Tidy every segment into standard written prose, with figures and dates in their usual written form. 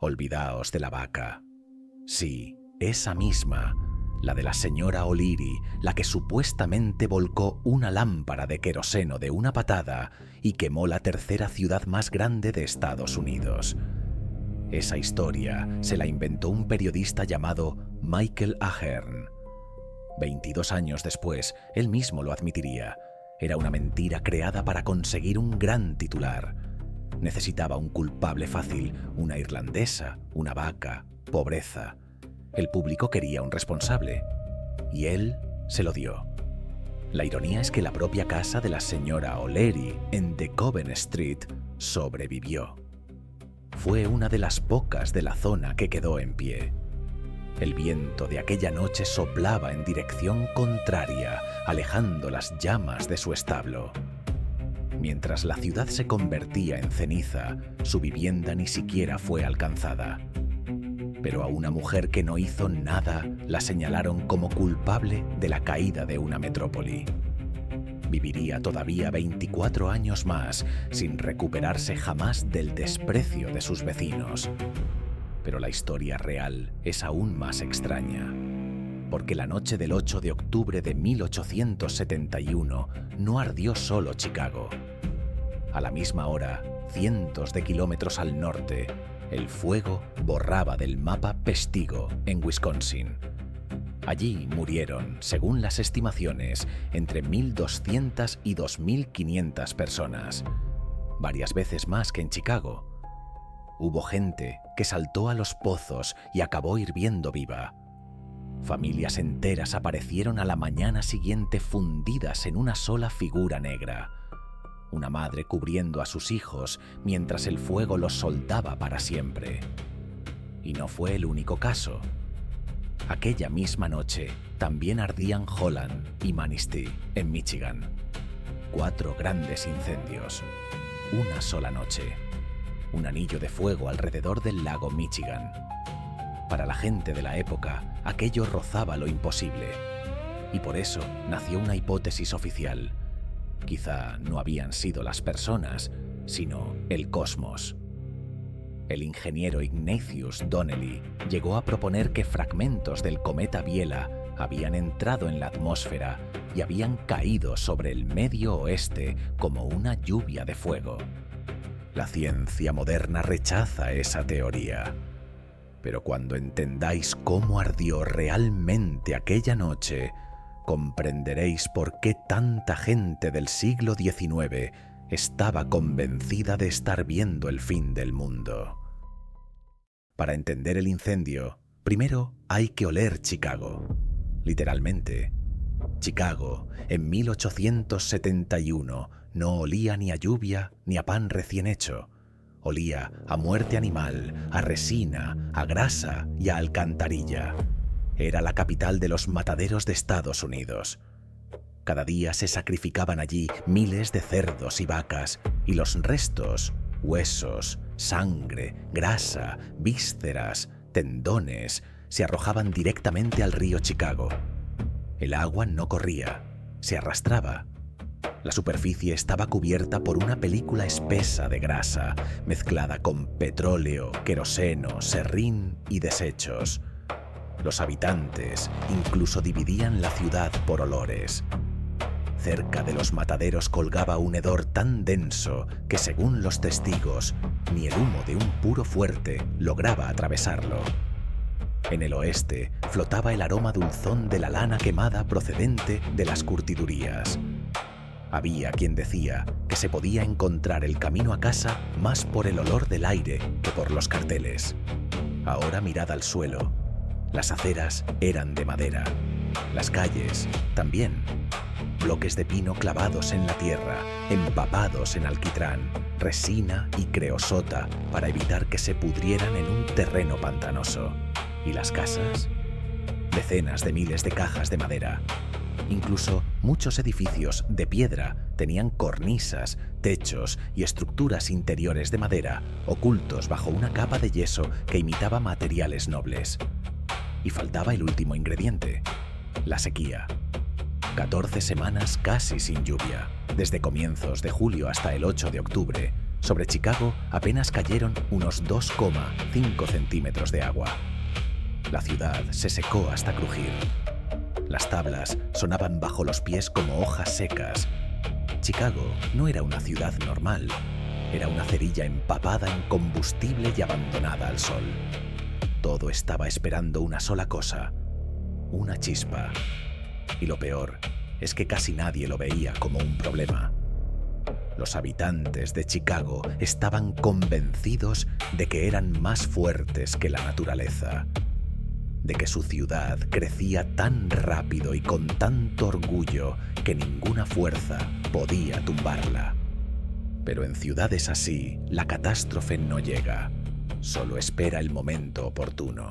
Olvidaos de la vaca. Sí, esa misma, la de la señora O'Leary, la que supuestamente volcó una lámpara de queroseno de una patada y quemó la tercera ciudad más grande de Estados Unidos. Esa historia se la inventó un periodista llamado Michael Ahern. 22 años después, él mismo lo admitiría. Era una mentira creada para conseguir un gran titular. Necesitaba un culpable fácil, una irlandesa, una vaca, pobreza. El público quería un responsable, y él se lo dio. La ironía es que la propia casa de la señora O'Leary en The Coven Street sobrevivió. Fue una de las pocas de la zona que quedó en pie. El viento de aquella noche soplaba en dirección contraria, alejando las llamas de su establo. Mientras la ciudad se convertía en ceniza, su vivienda ni siquiera fue alcanzada. Pero a una mujer que no hizo nada la señalaron como culpable de la caída de una metrópoli. Viviría todavía 24 años más sin recuperarse jamás del desprecio de sus vecinos. Pero la historia real es aún más extraña, porque la noche del 8 de octubre de 1871 no ardió solo Chicago. A la misma hora, cientos de kilómetros al norte, el fuego borraba del mapa Peshtigo, en Wisconsin. Allí murieron, según las estimaciones, entre 1.200 y 2.500 personas, varias veces más que en Chicago. Hubo gente que saltó a los pozos y acabó hirviendo viva. Familias enteras aparecieron a la mañana siguiente fundidas en una sola figura negra. Una madre cubriendo a sus hijos mientras el fuego los soldaba para siempre. Y no fue el único caso. Aquella misma noche también ardían Holland y Manistee, en Michigan. 4 grandes incendios. Una sola noche. Un anillo de fuego alrededor del lago Michigan. Para la gente de la época, aquello rozaba lo imposible. Y por eso nació una hipótesis oficial. Quizá no habían sido las personas, sino el cosmos. El ingeniero Ignatius Donnelly llegó a proponer que fragmentos del cometa Biela habían entrado en la atmósfera y habían caído sobre el Medio Oeste como una lluvia de fuego. La ciencia moderna rechaza esa teoría. Pero cuando entendáis cómo ardió realmente aquella noche, comprenderéis por qué tanta gente del siglo XIX estaba convencida de estar viendo el fin del mundo. Para entender el incendio, primero hay que oler Chicago. Literalmente, Chicago, en 1871, no olía ni a lluvia ni a pan recién hecho. Olía a muerte animal, a resina, a grasa y a alcantarilla. Era la capital de los mataderos de Estados Unidos. Cada día se sacrificaban allí miles de cerdos y vacas, y los restos, huesos, sangre, grasa, vísceras, tendones, se arrojaban directamente al río Chicago. El agua no corría, se arrastraba. La superficie estaba cubierta por una película espesa de grasa, mezclada con petróleo, queroseno, serrín y desechos. Los habitantes incluso dividían la ciudad por olores. Cerca de los mataderos colgaba un hedor tan denso que, según los testigos, ni el humo de un puro fuerte lograba atravesarlo. En el oeste flotaba el aroma dulzón de la lana quemada procedente de las curtidurías. Había quien decía que se podía encontrar el camino a casa más por el olor del aire que por los carteles. Ahora mirad al suelo. Las aceras eran de madera. Las calles también. Bloques de pino clavados en la tierra, empapados en alquitrán, resina y creosota para evitar que se pudrieran en un terreno pantanoso. ¿Y las casas? Decenas de miles de cajas de madera. Incluso muchos edificios de piedra tenían cornisas, techos y estructuras interiores de madera ocultos bajo una capa de yeso que imitaba materiales nobles. Y faltaba el último ingrediente: la sequía. 14 semanas casi sin lluvia, desde comienzos de julio hasta el 8 de octubre, Sobre Chicago apenas cayeron unos 2,5 centímetros de agua. La ciudad se secó hasta crujir. Las tablas sonaban bajo los pies como hojas secas. Chicago no era una ciudad normal. Era una cerilla empapada en combustible y abandonada al sol. Todo estaba esperando una sola cosa: una chispa. Y lo peor es que casi nadie lo veía como un problema. Los habitantes de Chicago estaban convencidos de que eran más fuertes que la naturaleza, de que su ciudad crecía tan rápido y con tanto orgullo que ninguna fuerza podía tumbarla. Pero en ciudades así, la catástrofe no llega, solo espera el momento oportuno.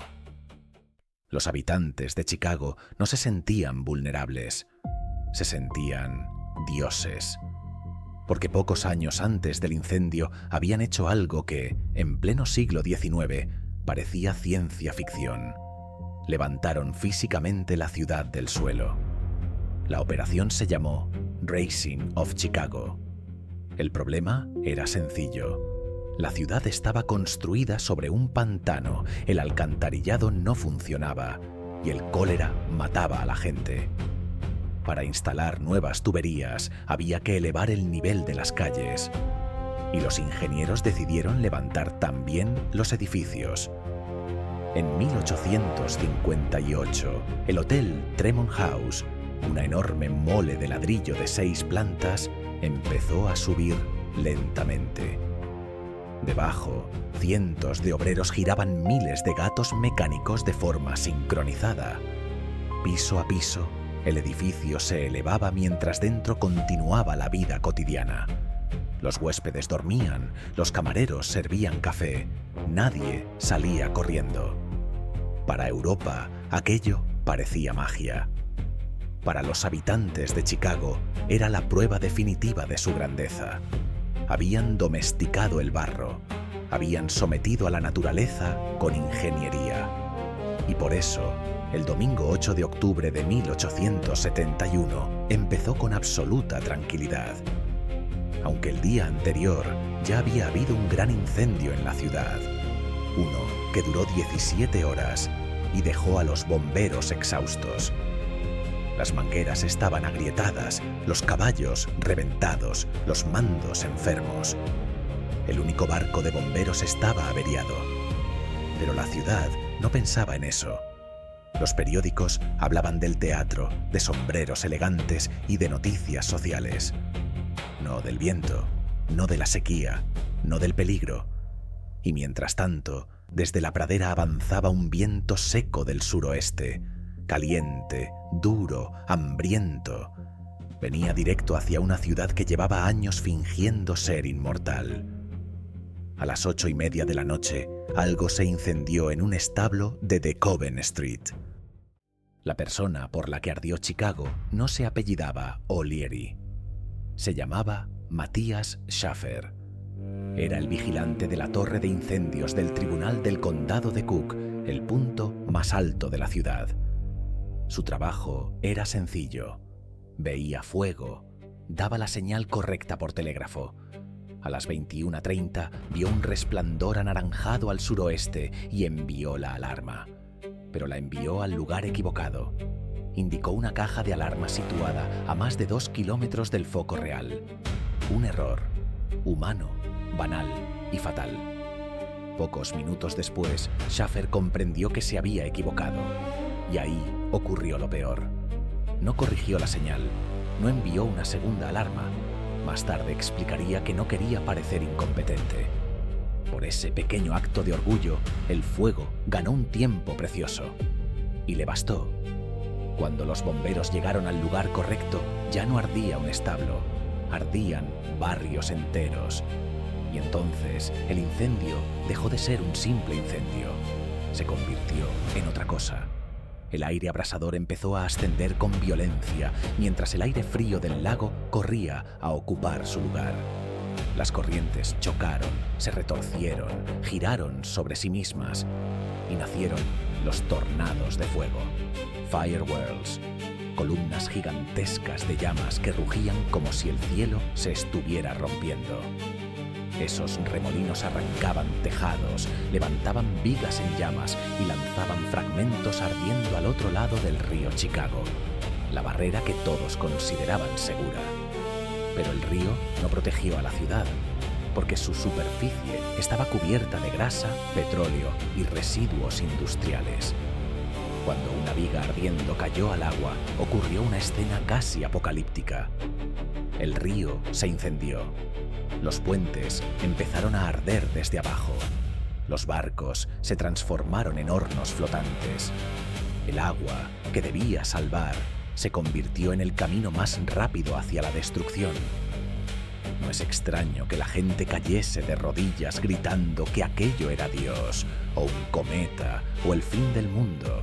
Los habitantes de Chicago no se sentían vulnerables, se sentían dioses. Porque pocos años antes del incendio habían hecho algo que, en pleno siglo XIX, parecía ciencia ficción. Levantaron físicamente la ciudad del suelo. La operación se llamó Raising of Chicago. El problema era sencillo. La ciudad estaba construida sobre un pantano, el alcantarillado no funcionaba y el cólera mataba a la gente. Para instalar nuevas tuberías había que elevar el nivel de las calles. Y los ingenieros decidieron levantar también los edificios. En 1858, el Hotel Tremont House, una enorme mole de ladrillo de 6 plantas, empezó a subir lentamente. Debajo, cientos de obreros giraban miles de gatos mecánicos de forma sincronizada. Piso a piso, el edificio se elevaba mientras dentro continuaba la vida cotidiana. Los huéspedes dormían, los camareros servían café, nadie salía corriendo. Para Europa, aquello parecía magia. Para los habitantes de Chicago, era la prueba definitiva de su grandeza. Habían domesticado el barro, habían sometido a la naturaleza con ingeniería. Y por eso, el domingo 8 de octubre de 1871 empezó con absoluta tranquilidad. Aunque el día anterior ya había habido un gran incendio en la ciudad, uno que duró 17 horas y dejó a los bomberos exhaustos. Las mangueras estaban agrietadas, los caballos reventados, los mandos enfermos. El único barco de bomberos estaba averiado. Pero la ciudad no pensaba en eso. Los periódicos hablaban del teatro, de sombreros elegantes y de noticias sociales. No del viento, no de la sequía, no del peligro. Y mientras tanto, desde la pradera avanzaba un viento seco del suroeste, caliente, duro, hambriento. Venía directo hacia una ciudad que llevaba años fingiendo ser inmortal. A las 8:30 de la noche, algo se incendió en un establo de DeKoven Street. La persona por la que ardió Chicago no se apellidaba O'Leary. Se llamaba Matthias Schaffer. Era el vigilante de la torre de incendios del Tribunal del Condado de Cook, el punto más alto de la ciudad. Su trabajo era sencillo. Veía fuego, daba la señal correcta por telégrafo. A las 21:30 vio un resplandor anaranjado al suroeste y envió la alarma. Pero la envió al lugar equivocado. Indicó una caja de alarma situada a más de 2 kilómetros del foco real. Un error, humano, banal y fatal. Pocos minutos después, Schaffer comprendió que se había equivocado. Y ahí ocurrió lo peor. No corrigió la señal, no envió una segunda alarma. Más tarde explicaría que no quería parecer incompetente. Por ese pequeño acto de orgullo, el fuego ganó un tiempo precioso. Y le bastó. Cuando los bomberos llegaron al lugar correcto, ya no ardía un establo, ardían barrios enteros. Y entonces el incendio dejó de ser un simple incendio. Se convirtió en otra cosa. El aire abrasador empezó a ascender con violencia, mientras el aire frío del lago corría a ocupar su lugar. Las corrientes chocaron, se retorcieron, giraron sobre sí mismas y nacieron los tornados de fuego, firewhirls, columnas gigantescas de llamas que rugían como si el cielo se estuviera rompiendo. Esos remolinos arrancaban tejados, levantaban vigas en llamas y lanzaban fragmentos ardiendo al otro lado del río Chicago, la barrera que todos consideraban segura. Pero el río no protegió a la ciudad, porque su superficie estaba cubierta de grasa, petróleo y residuos industriales. Cuando una viga ardiendo cayó al agua, ocurrió una escena casi apocalíptica. El río se incendió. Los puentes empezaron a arder desde abajo. Los barcos se transformaron en hornos flotantes. El agua, que debía salvar, se convirtió en el camino más rápido hacia la destrucción. No es extraño que la gente cayese de rodillas gritando que aquello era Dios, o un cometa, o el fin del mundo.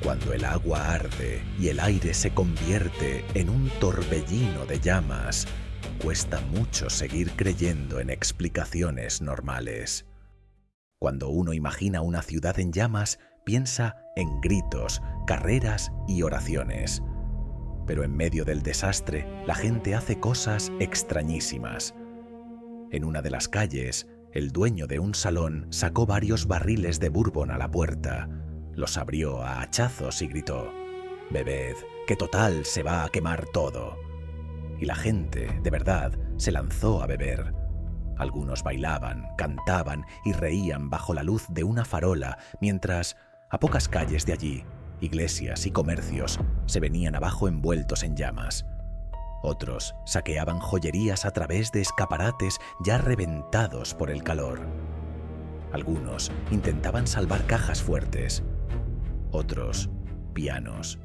Cuando el agua arde y el aire se convierte en un torbellino de llamas, cuesta mucho seguir creyendo en explicaciones normales. Cuando uno imagina una ciudad en llamas, piensa en gritos, carreras y oraciones. Pero en medio del desastre, la gente hace cosas extrañísimas. En una de las calles, el dueño de un salón sacó varios barriles de bourbon a la puerta, los abrió a hachazos y gritó: «Bebed, que total se va a quemar todo». Y la gente, de verdad, se lanzó a beber. Algunos bailaban, cantaban y reían bajo la luz de una farola, mientras, a pocas calles de allí, iglesias y comercios se venían abajo envueltos en llamas. Otros saqueaban joyerías a través de escaparates ya reventados por el calor. Algunos intentaban salvar cajas fuertes, otros pianos.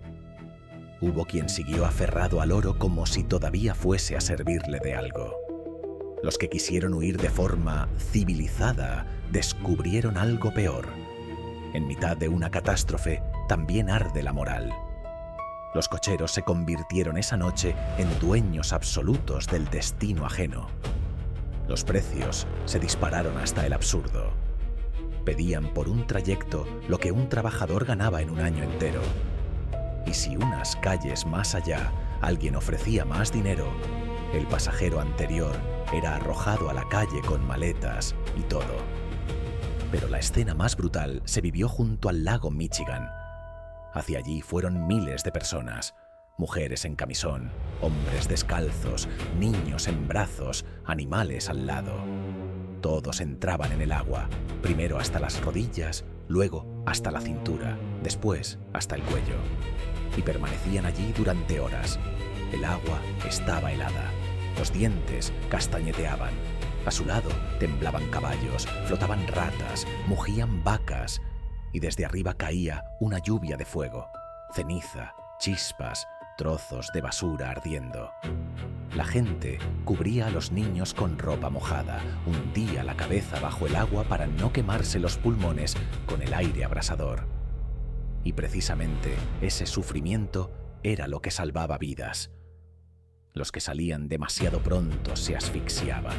Hubo quien siguió aferrado al oro como si todavía fuese a servirle de algo. Los que quisieron huir de forma civilizada descubrieron algo peor. En mitad de una catástrofe también arde la moral. Los cocheros se convirtieron esa noche en dueños absolutos del destino ajeno. Los precios se dispararon hasta el absurdo. Pedían por un trayecto lo que un trabajador ganaba en un año entero. Y si unas calles más allá alguien ofrecía más dinero, el pasajero anterior era arrojado a la calle con maletas y todo. Pero la escena más brutal se vivió junto al lago Michigan. Hacia allí fueron miles de personas, mujeres en camisón, hombres descalzos, niños en brazos, animales al lado. Todos entraban en el agua, primero hasta las rodillas, luego hasta la cintura, después hasta el cuello. Y permanecían allí durante horas. El agua estaba helada, los dientes castañeteaban. A su lado temblaban caballos, flotaban ratas, mugían vacas, y desde arriba caía una lluvia de fuego, ceniza, chispas, trozos de basura ardiendo. La gente cubría a los niños con ropa mojada, hundía la cabeza bajo el agua para no quemarse los pulmones con el aire abrasador. Y precisamente ese sufrimiento era lo que salvaba vidas. Los que salían demasiado pronto se asfixiaban.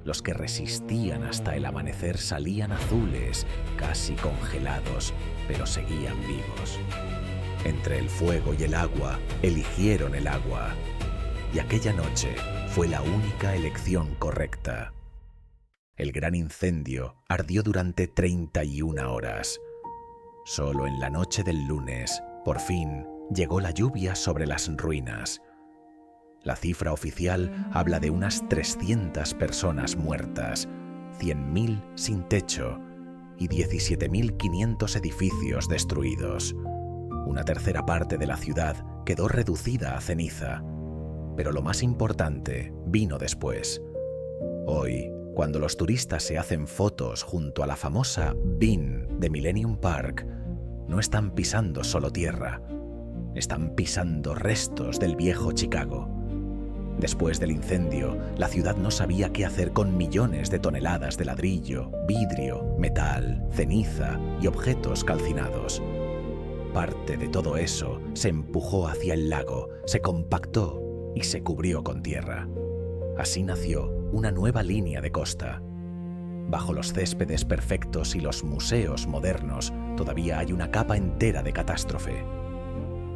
Los que resistían hasta el amanecer salían azules, casi congelados, pero seguían vivos. Entre el fuego y el agua, eligieron el agua. Y aquella noche fue la única elección correcta. El gran incendio ardió durante 31 horas. Solo en la noche del lunes, por fin, llegó la lluvia sobre las ruinas. La cifra oficial habla de unas 300 personas muertas, 100.000 sin techo y 17.500 edificios destruidos. Una tercera parte de la ciudad quedó reducida a ceniza. Pero lo más importante vino después. Hoy, cuando los turistas se hacen fotos junto a la famosa Bean de Millennium Park, no están pisando solo tierra, están pisando restos del viejo Chicago. Después del incendio, la ciudad no sabía qué hacer con millones de toneladas de ladrillo, vidrio, metal, ceniza y objetos calcinados. Parte de todo eso se empujó hacia el lago, se compactó y se cubrió con tierra. Así nació una nueva línea de costa. Bajo los céspedes perfectos y los museos modernos todavía hay una capa entera de catástrofe.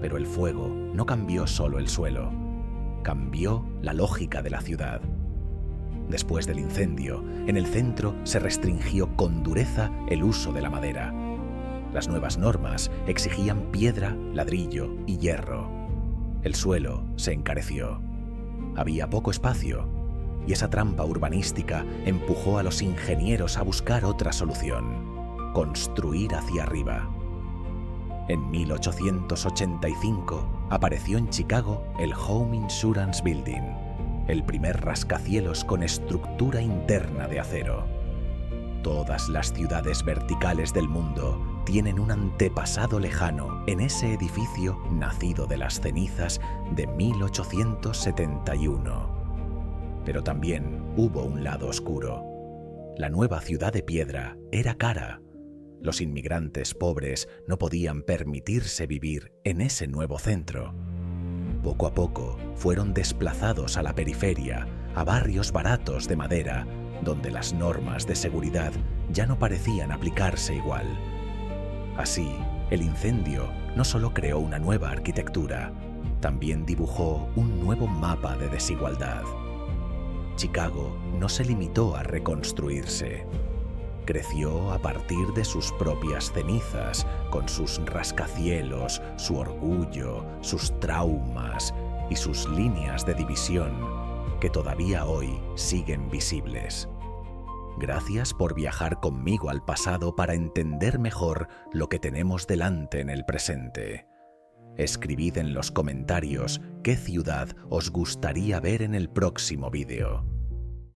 Pero el fuego no cambió solo el suelo, cambió la lógica de la ciudad. Después del incendio, en el centro se restringió con dureza el uso de la madera. Las nuevas normas exigían piedra, ladrillo y hierro. El suelo se encareció. Había poco espacio, y esa trampa urbanística empujó a los ingenieros a buscar otra solución: construir hacia arriba. En 1885 apareció en Chicago el Home Insurance Building, el primer rascacielos con estructura interna de acero. Todas las ciudades verticales del mundo tienen un antepasado lejano en ese edificio nacido de las cenizas de 1871. Pero también hubo un lado oscuro. La nueva ciudad de piedra era cara. Los inmigrantes pobres no podían permitirse vivir en ese nuevo centro. Poco a poco fueron desplazados a la periferia, a barrios baratos de madera, donde las normas de seguridad ya no parecían aplicarse igual. Así, el incendio no solo creó una nueva arquitectura, también dibujó un nuevo mapa de desigualdad. Chicago no se limitó a reconstruirse. Creció a partir de sus propias cenizas, con sus rascacielos, su orgullo, sus traumas y sus líneas de división, que todavía hoy siguen visibles. Gracias por viajar conmigo al pasado para entender mejor lo que tenemos delante en el presente. Escribid en los comentarios qué ciudad os gustaría ver en el próximo vídeo.